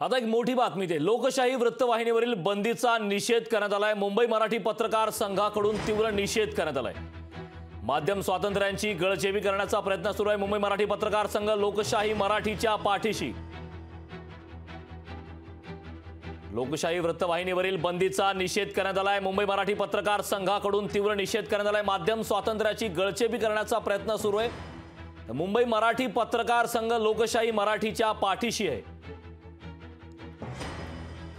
आता एक मोठी बातमी आहे। लोकशाही वृत्तवाहिनीवरील बंदीचा निषेध करण्यात आलाय। मुंबई मराठी पत्रकार संघाकडून तीव्र निषेध करण्यात आलाय। माध्यम स्वातंत्र्याची गळचेपी करण्याचा प्रयत्न सुरू आहे। मुंबई मराठी पत्रकार संघ लोकशाही मराठीच्या पाठीशी। लोकशाही वृत्तवाहिनीवरील बंदीचा निषेध करण्यात आलाय। मुंबई मराठी पत्रकार संघाकडून तीव्र निषेध करण्यात आलाय। माध्यम स्वातंत्र्याची गळचेपी करण्याचा प्रयत्न सुरू आहे। मुंबई मराठी पत्रकार संघ लोकशाही मराठीच्या पाठीशी आहे।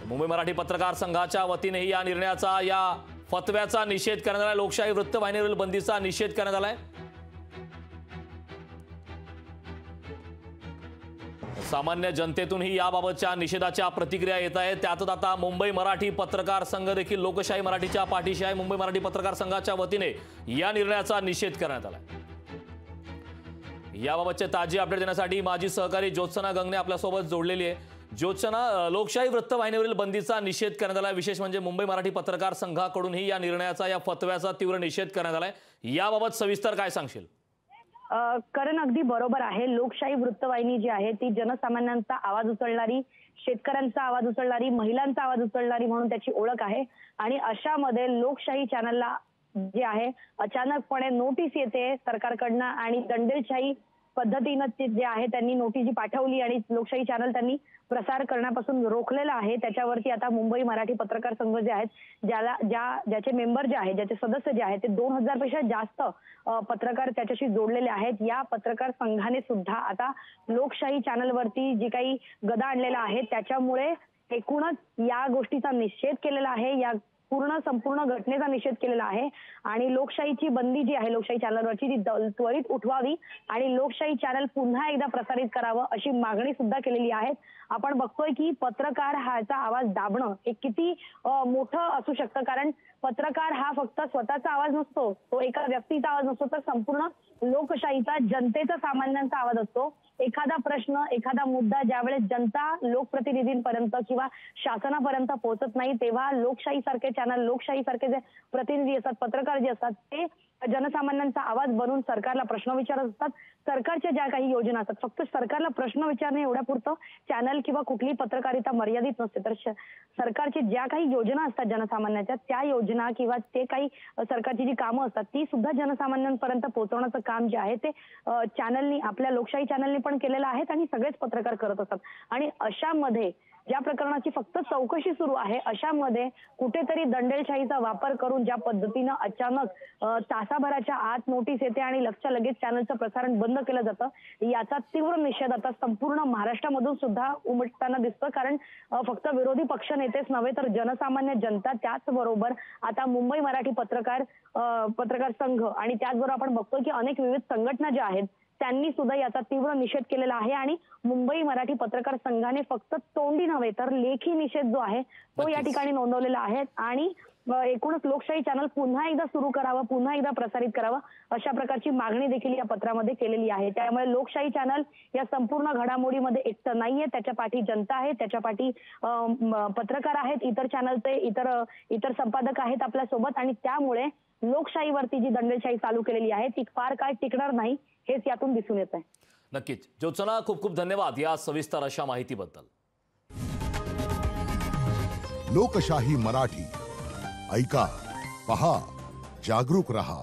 मुंबई मराठी पत्रकार संघाच्या वतीने या निर्णयाचा, या फतव्याचा निषेध करण्यात आला। लोकशाही वृत्तवाहिनीवरील बंदीचा निषेध करण्यात आलाय। सामान्य जनतेतूनही याबाबतच्या निषेधाच्या प्रतिक्रिया येत आहेत। त्यातच आता मुंबई मराठी पत्रकार संघ देखील लोकशाही मराठीच्या पाठीशी आहे। मुंबई मराठी पत्रकार संघाच्या वतीने या निर्णयाचा निषेध करण्यात आला। याबाबतचे ताजी अपडेट देण्यासाठी माझी सहकारी ज्योत्सना गंगणे आपल्यासोबत जोडलेली आहे। ज्योत्सना, लोकशाही वृत्तवाहिनीवरील बंदीचा निषेध करण्यात आला। विशेष म्हणजे मुंबई मराठी पत्रकार संघाकडूनही या निर्णयाचा, या फतव्याचा तीव्र निषेध करण्यात आलाय। याबाबत सविस्तर काय सांगशील? करण, अगदी बरोबर आहे। लोकशाही वृत्तवाहिनी जी आहे ती जनसामान्यांचा आवाज उचलणारी, शेतकऱ्यांचा आवाज उचलणारी, महिलांचा आवाज उचलणारी म्हणून त्याची ओळख आहे। आणि अशामध्ये लोकशाही चॅनलला जे आहे अचानकपणे नोटीस येते सरकारकडनं आणि दंडेलशाही पद्धतीने जे आहे त्यांनी नोटीस पाठवली आणि लोकशाही चॅनल त्यांनी प्रसार करण्यापासून रोखलेला आहे। त्याच्यावरती आता मुंबई मराठी पत्रकार संघ जे आहेत, ज्याचे मेंबर जे आहेत, ज्याचे सदस्य जे आहेत ते 2000 पेक्षा जास्त पत्रकार त्याच्याशी जोडलेले आहेत। या पत्रकार संघाने सुद्धा आता लोकशाही चॅनलवरती जी काही गदा आणलेला आहे त्याच्यामुळे एकूणच या गोष्टीचा निषेध केलेला आहे। या संपूर्ण घटनेचा निषेध केलेला आहे आणि लोकशाहीची बंदी जी आहे लोकशाही चॅनलवरची ती त्वरित उठवावी आणि लोकशाही चॅनल पुन्हा एकदा प्रसारित करावं अशी मागणी सुद्धा केलेली आहे। आपण बघतोय की पत्रकार ह्याचा आवाज दाबणं हे किती मोठं असू शकतं, कारण पत्रकार हा फक्त स्वतःचा आवाज नसतो, तो एका व्यक्तीचा आवाज नसतो, तर संपूर्ण लोकशाहीचा, जनतेचा, सामान्यांचा आवाज असतो। एखादा प्रश्न, एखादा मुद्दा ज्यावेळेस जनता लोकप्रतिनिधींपर्यंत किंवा शासनापर्यंत पोहोचत नाही तेव्हा लोकशाही सारखे चॅनल, लोकशाही सारखे जे प्रतिनिधी असतात, पत्रकार जे असतात ते जनसामान्यांचा आवाज बनून सरकारला प्रश्न विचारत असतात। सरकारच्या ज्या काही योजना असतात, फक्त सरकारला प्रश्न विचारणे एवढ्यापुरतं चॅनल किंवा कुठलीही पत्रकारिता मर्यादित नसते, तर सरकारची ज्या काही योजना असतात जनसामान्यांच्या, त्या योजना किंवा ते काही सरकारची जी कामं असतात ती सुद्धा जनसामान्यांपर्यंत पोहोचवण्याचं काम जे आहे ते चॅनलनी, आपल्या लोकशाही चॅनलनी पण केलेलं आहे आणि सगळेच पत्रकार करत असतात। आणि अशामध्ये ज्या प्रकरणाची फक्त चौकशी सुरू आहे अशामध्ये कुठेतरी दंडेलशाहीचा वापर करून ज्या पद्धतीनं अचानक तासाभराच्या आत नोटीस येते आणि लगेच चॅनलचं प्रसारण बंद केलं जातं, याचा तीव्र निषेध आता संपूर्ण महाराष्ट्रामधून सुद्धा उमटताना दिसतं। कारण फक्त विरोधी पक्ष नेतेच नव्हे तर जनसामान्य जनता, त्याचबरोबर आता मुंबई मराठी पत्रकार संघ आणि त्याचबरोबर आपण बघतो की अनेक विविध संघटना ज्या आहेत त्यांनी सुद्धा याचा तीव्र निषेध केलेला आहे। आणि मुंबई मराठी पत्रकार संघाने फक्त तोंडी नव्हे तर लेखी निषेध जो आहे तो या ठिकाणी नोंदवलेला आहे आणि एकूणच लोकशाही चॅनल पुन्हा एकदा सुरू करावं, पुन्हा एकदा प्रसारित करावं अशा प्रकारची मागणी देखील या पत्रामध्ये केलेली आहे। त्यामुळे लोकशाही चॅनल या संपूर्ण घडामोडीमध्ये एकटं नाहीये, त्याच्या पाठी जनता आहे, त्याच्या पाठी पत्रकार आहेत, इतर चॅनलचे इतर संपादक आहेत आपल्या सोबत आणि त्यामुळे लोकशाहीवरती जी दंडेलशाही चालू केलेली आहे ती फार काळ टिकणार नाही, हेच यातून दिसून येत आहे। नक्कीच ज्योत्सना, खूप खूप धन्यवाद या सविस्तर अशा माहितीबद्दल। लोकशाही मराठी ऐका, पहा, जागरूक रहा।